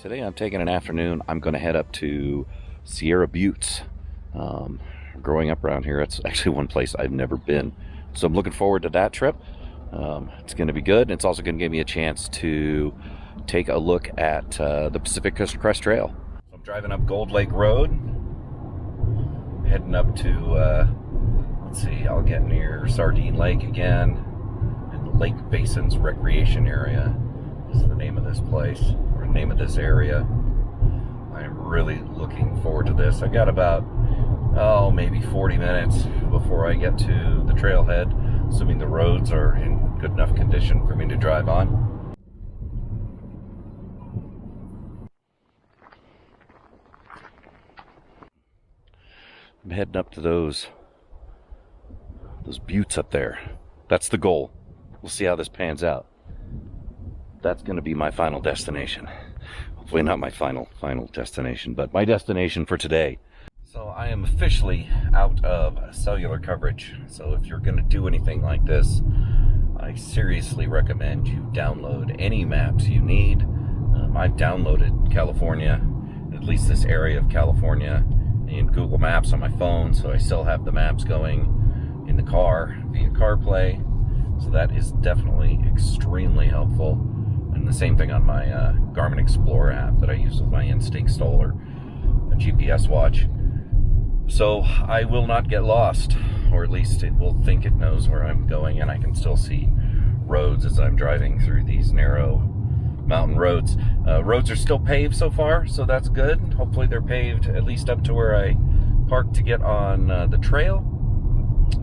Today I'm taking an afternoon. I'm going to head up to Sierra Buttes. Growing up around here, it's actually one place I've never been. So I'm looking forward to that trip. It's going to be good. It's also going to give me a chance to take a look at the Pacific Coast Crest Trail. I'm driving up Gold Lake Road, heading up to, let's see, I'll get near Sardine Lake again, and Lake Basin's Recreation Area is the name of this place, or the name of this area. I'm really looking forward to this. I got about, maybe 40 minutes before I get to the trailhead, assuming the roads are in good enough condition for me to drive on. I'm heading up to those buttes up there. That's the goal. We'll see how this pans out. That's going to be my final destination. Hopefully not my final destination, but my destination for today. So I am officially out of cellular coverage. So if you're going to do anything like this, I seriously recommend you download any maps you need. I've downloaded California, at least this area of California, in Google Maps on my phone, so I still have the maps going in the car via CarPlay. So that is definitely extremely helpful. And the same thing on my Garmin Explorer app that I use with my Instinct Stoller, a GPS watch. So I will not get lost, or at least it will think it knows where I'm going, and I can still see roads as I'm driving through these narrow mountain roads. Roads are still paved so far, so that's good. Hopefully they're paved at least up to where I parked to get on the trail.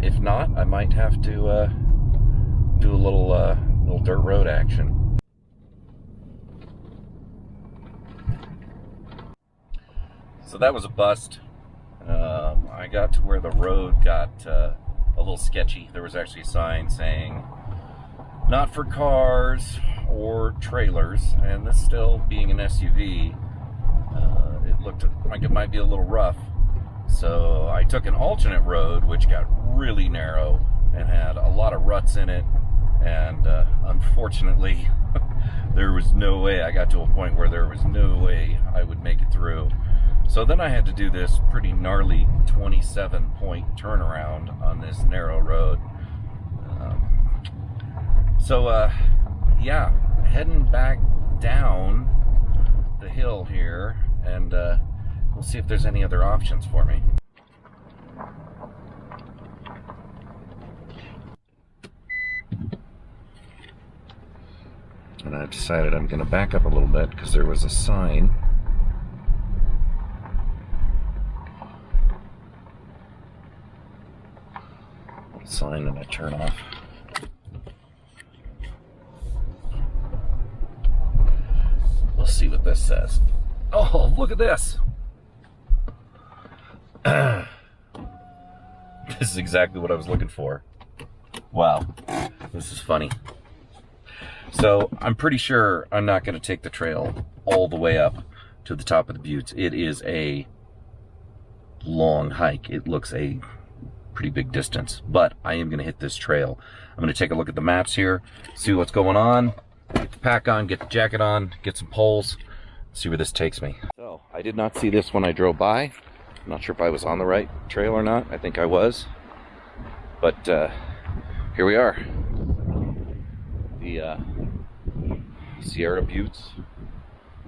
If not, I might have to do a little dirt road action. So that was a bust. I got to where the road got a little sketchy. There was actually a sign saying not for cars or trailers, and this still being an SUV, it looked like it might be a little rough. So I took an alternate road which got really narrow and had a lot of ruts in it, and unfortunately there was no way. I got to a point where there was no way I would make it through. So then I had to do this pretty gnarly 27-point turnaround on this narrow road. Yeah, heading back down the hill here, and we'll see if there's any other options for me. And I've decided I'm going to back up a little bit because there was a sign. Sign and I turn off. We'll see what this says. Oh, look at this. This is exactly what I was looking for. Wow, this is funny. So I'm pretty sure I'm not going to take the trail all the way up to the top of the buttes. It is a long hike. It looks a pretty big distance, but I am going to hit this trail. I'm going to take a look at the maps here, see what's going on, get the pack on, get the jacket on, get some poles, see where this takes me. So I did not see this when I drove by. I'm not sure if I was on the right trail or not. I think I was, but here we are, the Sierra Buttes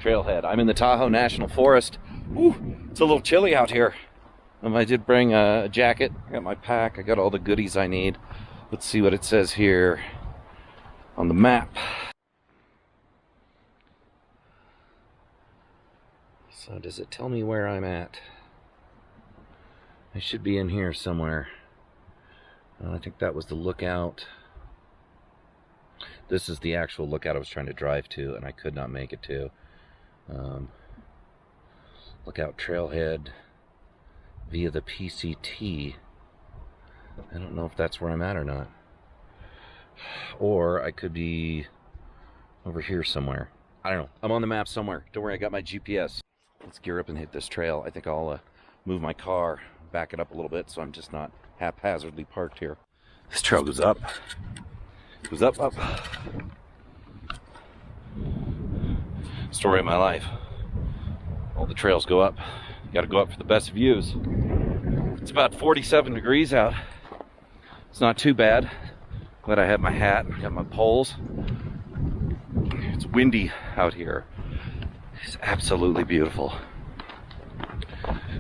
Trailhead. I'm in the Tahoe National Forest. Ooh, it's a little chilly out here. I did bring a jacket. I got my pack. I got all the goodies I need. Let's see what it says here on the map. So does it tell me where I'm at? I should be in here somewhere. I think that was the lookout. This is the actual lookout I was trying to drive to, and I could not make it to. Lookout Trailhead via the PCT. I don't know if that's where I'm at or not. Or I could be over here somewhere. I don't know. I'm on the map somewhere. Don't worry, I got my GPS. Let's gear up and hit this trail. I think I'll move my car, back it up a little bit so I'm just not haphazardly parked here. This trail goes up. Goes up. Story of my life. All the trails go up. You gotta go up for the best views. It's about 47 degrees out. It's not too bad. Glad I have my hat, I got my poles. It's windy out here. It's absolutely beautiful.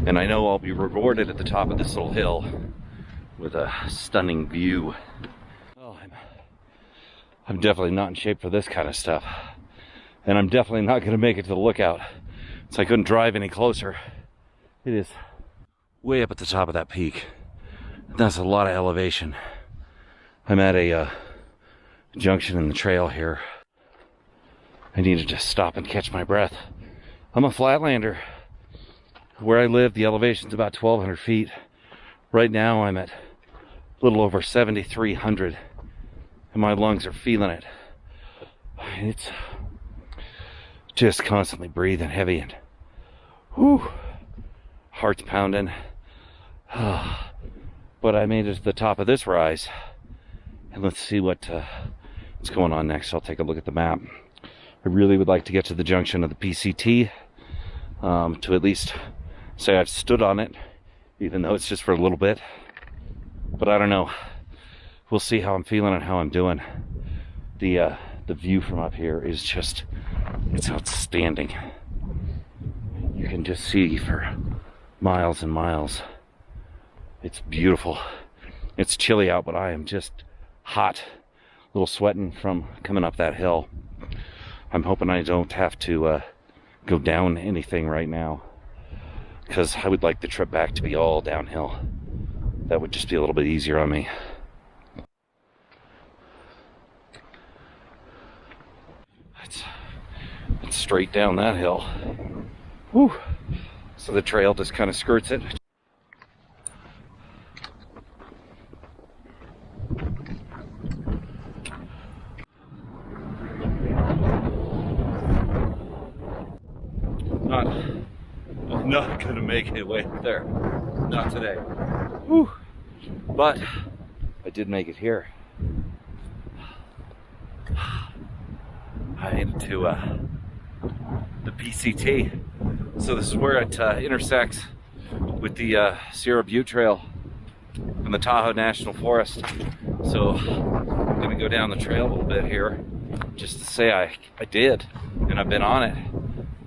And I know I'll be rewarded at the top of this little hill with a stunning view. Oh, I'm definitely not in shape for this kind of stuff. And I'm definitely not gonna make it to the lookout. So I couldn't drive any closer. It is way up at the top of that peak. That's a lot of elevation. I'm at a junction in the trail here. I need to just stop and catch my breath. I'm a flatlander. Where I live, the elevation's about 1,200 feet. Right now, I'm at a little over 7,300, and my lungs are feeling it. It's just constantly breathing heavy and whew, heart's pounding. But I made it to the top of this rise, and let's see what's going on next. I'll take a look at the map. I really would like to get to the junction of the PCT to at least say I've stood on it, even though it's just for a little bit. But I don't know. We'll see how I'm feeling and how I'm doing. The view from up here is just, it's outstanding. You can just see for miles and miles. It's beautiful. It's chilly out, but I am just hot. A little sweating from coming up that hill. I'm hoping I don't have to go down anything right now, because I would like the trip back to be all downhill. That would just be a little bit easier on me. It's straight down that hill. Whew. So the trail just kind of skirts it. I'm not gonna make it way up there. Not today. Whew. But I did make it here. I made it to the PCT. So this is where it intersects with the Sierra Butte Trail and the Tahoe National Forest. So I'm gonna go down the trail a little bit here just to say I did, and I've been on it.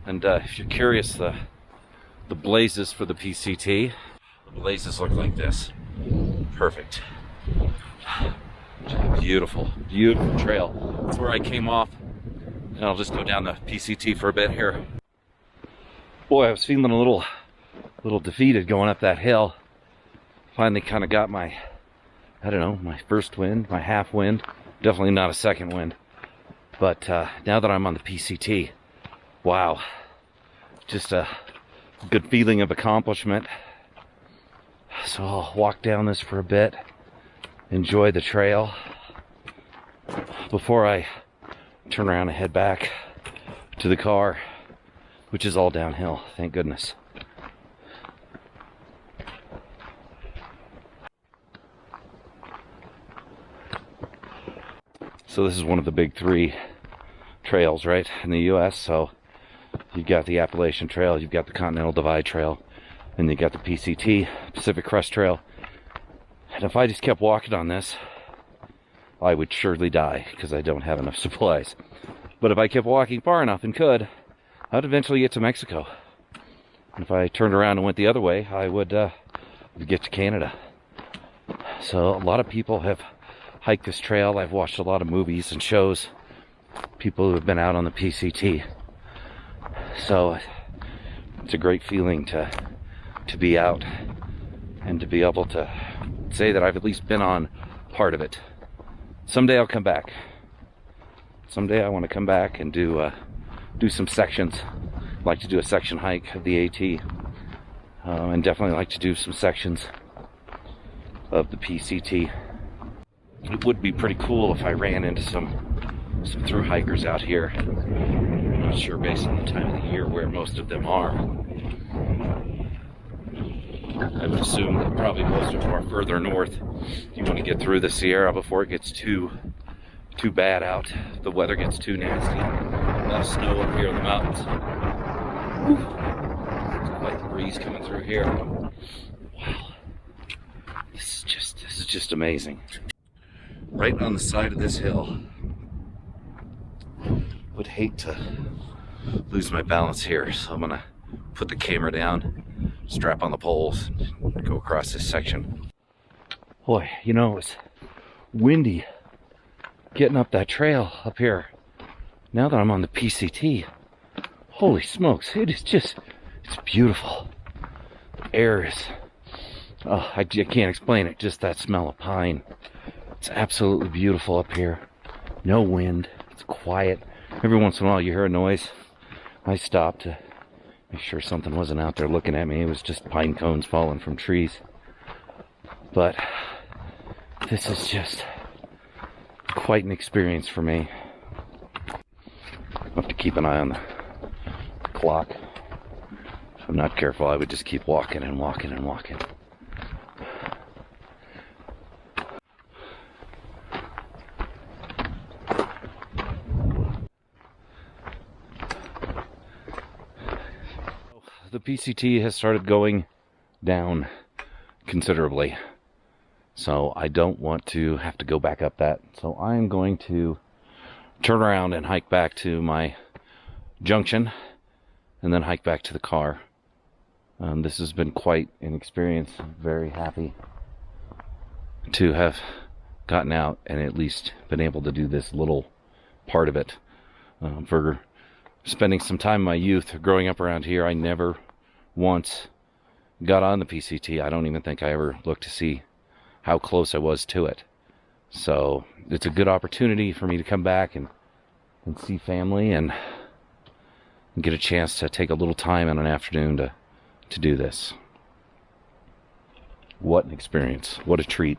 And if you're curious, the blazes for the PCT, the blazes look like this. Perfect. Beautiful, beautiful trail. That's where I came off. And I'll just go down the PCT for a bit here. Boy, I was feeling a little defeated going up that hill. Finally kind of got my, I don't know, my first wind, my half wind. Definitely not a second wind. But now that I'm on the PCT, wow. Just a good feeling of accomplishment. So I'll walk down this for a bit, enjoy the trail before I turn around and head back to the car, which is all downhill, thank goodness. So this is one of the big three trails, right, in the US. So you've got the Appalachian Trail, you've got the Continental Divide Trail, and you got the PCT, Pacific Crest Trail. And if I just kept walking on this, I would surely die because I don't have enough supplies. But if I kept walking far enough and could, I'd eventually get to Mexico. And if I turned around and went the other way, I would get to Canada. So a lot of people have hiked this trail. I've watched a lot of movies and shows, people who have been out on the PCT. So it's a great feeling to be out and to be able to say that I've at least been on part of it. Someday I'll come back. Someday I want to come back and do some sections. I'd like to do a section hike of the AT, and definitely like to do some sections of the PCT. It would be pretty cool if I ran into some through hikers out here. I'm not sure based on the time of the year where most of them are. I would assume that probably most of them are further north. You want to get through the Sierra before it gets too bad out. The weather gets too nasty. A lot of snow up here in the mountains. Whew. breeze coming through here. Wow. This is just amazing. Right on the side of this hill. Would hate to lose my balance here, so I'm gonna put the camera down, strap on the poles, and go across this section. Boy, you know, it's windy getting up that trail up here. Now that I'm on the PCT, holy smokes, it's beautiful. The air is, oh, I can't explain it, just that smell of pine. It's absolutely beautiful up here. No wind, it's quiet. Every once in a while you hear a noise. I stopped to make sure something wasn't out there looking at me. It was just pine cones falling from trees. But this is just quite an experience for me. I have to keep an eye on the clock. If I'm not careful, I would just keep walking and walking and walking. The PCT has started going down considerably, so I don't want to have to go back up that. So I'm going to turn around and hike back to my junction and then hike back to the car. This has been quite an experience. I'm very happy to have gotten out and at least been able to do this little part of it. For spending some time in my youth growing up around here, I never once got on the PCT. I don't even think I ever looked to see how close I was to it. So it's a good opportunity for me to come back and see family and get a chance to take a little time in an afternoon to do this. What an experience. What a treat.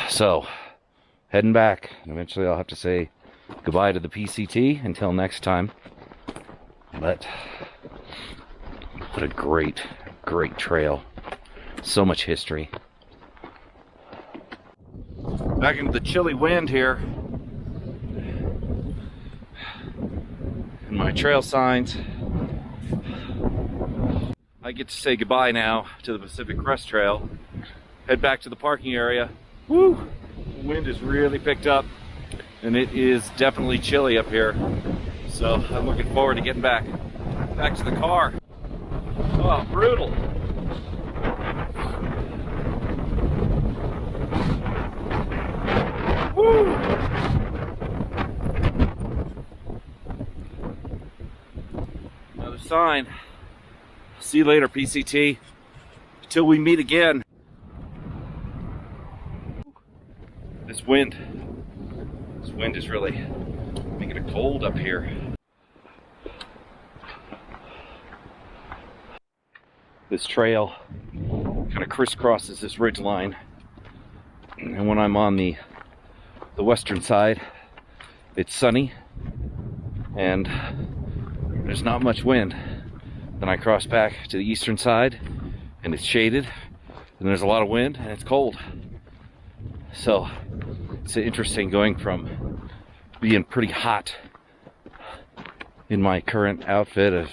So, heading back. Eventually I'll have to say goodbye to the PCT until next time. But what a great trail. So much history. Back into the chilly wind here. And my trail signs. I get to say goodbye now to the Pacific Crest Trail. Head back to the parking area. Woo! The wind has really picked up. And it is definitely chilly up here. So I'm looking forward to getting back to the car. Oh, brutal. Woo! Another sign. See you later, PCT. Until we meet again. This wind is really making it cold up here. This trail kind of crisscrosses this ridge line, and when I'm on the western side, it's sunny and there's not much wind. Then I cross back to the eastern side and it's shaded and there's a lot of wind and it's cold. So it's interesting going from being pretty hot in my current outfit of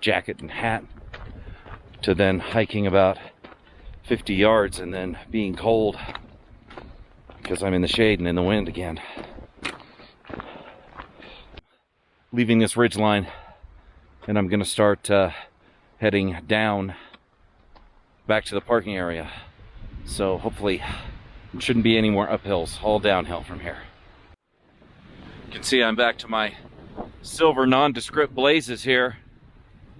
jacket and hat to then hiking about 50 yards and then being cold because I'm in the shade and in the wind again. Leaving this ridge line, and I'm gonna start heading down back to the parking area. So hopefully it shouldn't be any more uphills, all downhill from here. You can see I'm back to my silver nondescript blazes here.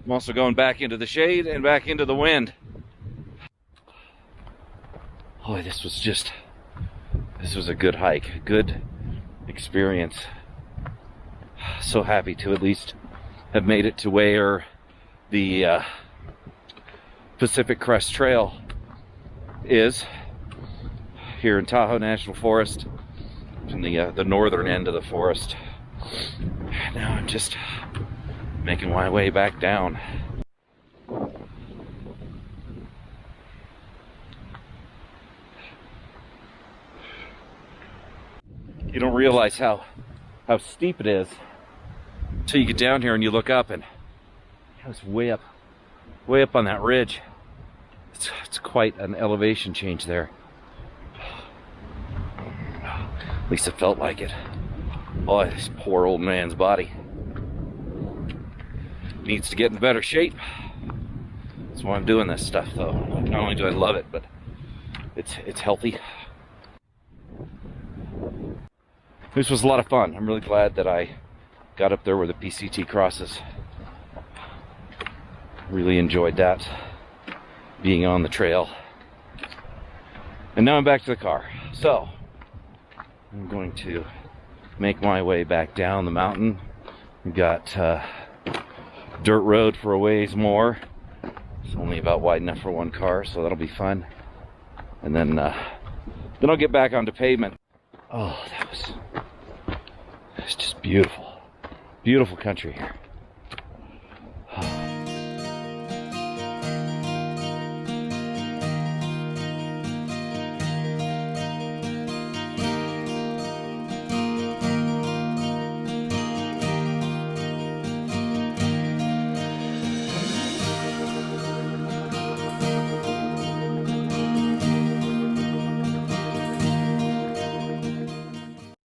I'm also going back into the shade and back into the wind. Boy, this was a good hike, a good experience. So happy to at least have made it to where the Pacific Crest Trail is here in Tahoe National Forest, in the northern end of the forest. Now I'm just making my way back down. You don't realize how steep it is until you get down here and you look up, and it's way up way up on that ridge. It's quite an elevation change there. At least it felt like it. Oh, this poor old man's body needs to get in better shape. That's why I'm doing this stuff, though. Not only do I love it, but it's healthy. This was a lot of fun. I'm really glad that I got up there where the PCT crosses. Really enjoyed that, being on the trail. And now I'm back to the car. So, I'm going to make my way back down the mountain. We've got dirt road for a ways more. It's only about wide enough for one car, so that'll be fun. And then I'll get back onto pavement. Oh, it's just beautiful. Beautiful country here.